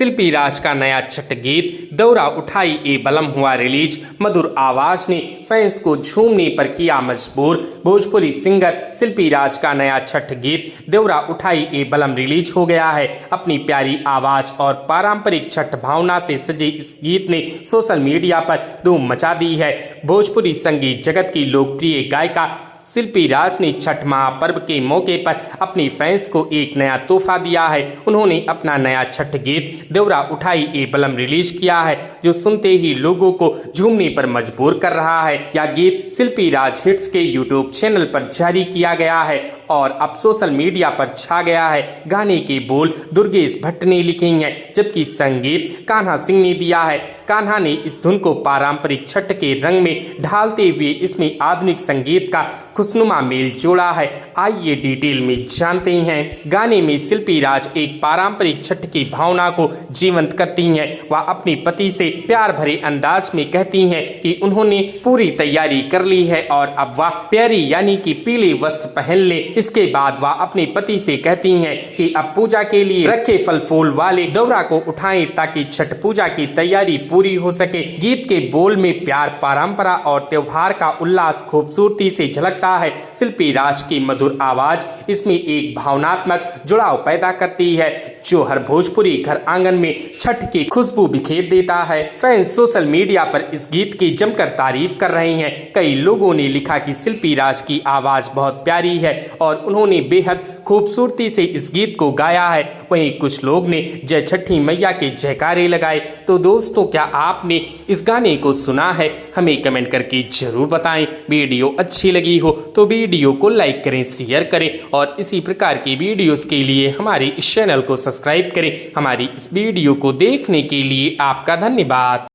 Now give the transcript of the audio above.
शिल्पी राज का नया छठ गीत दौरा उठाई ए बलम हुआ रिलीज। मधुर आवाज ने फैंस को झूमने पर किया मजबूर। भोजपुरी सिंगर शिल्पी राज का नया छठ गीत दौरा उठाई ए बलम रिलीज हो गया है। अपनी प्यारी आवाज और पारंपरिक छठ भावना से सजे इस गीत ने सोशल मीडिया पर धूम मचा दी है। भोजपुरी संगीत जगत की लोकप्रिय गायिका शिल्पी राज ने छठ महापर्व के मौके पर अपनी फैंस को एक नया तोहफा दिया है। उन्होंने अपना नया छठ गीत दौरा उठाई ए बलम रिलीज किया है, जो सुनते ही लोगों को झूमने पर मजबूर कर रहा है। यह गीत शिल्पी राज हिट्स के यूट्यूब चैनल पर जारी किया गया है और अब सोशल मीडिया पर छा गया है। गाने के बोल दुर्गेश भट्ट ने लिखे हैं, जबकि संगीत कान्हा सिंह ने दिया है। कान्हा ने इस धुन को पारंपरिक छठ के रंग में ढालते हुए इसमें आधुनिक संगीत का खुशनुमा मेल जोड़ा है। आइए डिटेल में जानते हैं। गाने में शिल्पी राज एक पारंपरिक छठ की भावना को जीवंत करती हैं। वह अपने पति से प्यार भरे अंदाज में कहती हैं कि उन्होंने पूरी तैयारी कर ली है और अब वह प्यारी यानी कि पीले वस्त्र पहन ले। इसके बाद वह अपने पति से कहती हैं कि अब पूजा के लिए रखे फल फूल वाले दौरा को उठाएं ताकि छठ पूजा की तैयारी पूरी हो सके। गीत के बोल में प्यार, परंपरा और त्योहार का उल्लास खूबसूरती से झलकता है। शिल्पी राज की मधुर आवाज इसमें एक भावनात्मक जुड़ाव पैदा करती है, जो हर भोजपुरी घर आंगन में छठ की खुशबू बिखेर देता है। फैंस सोशल मीडिया पर इस गीत की जमकर तारीफ कर रहे हैं। कई लोगों ने लिखा कि शिल्पी राज की आवाज बहुत प्यारी है और उन्होंने बेहद खूबसूरती से इस गीत को गाया है। वहीं कुछ लोग ने जय छठी मैया के जयकारे लगाए। तो दोस्तों, क्या आपने इस गाने को सुना है? हमें कमेंट करके जरूर बताएं। वीडियो अच्छी लगी हो तो वीडियो को लाइक करें, शेयर करें और इसी प्रकार की वीडियोस के लिए हमारे इस चैनल को सब्सक्राइब करें। हमारी इस वीडियो को देखने के लिए आपका धन्यवाद।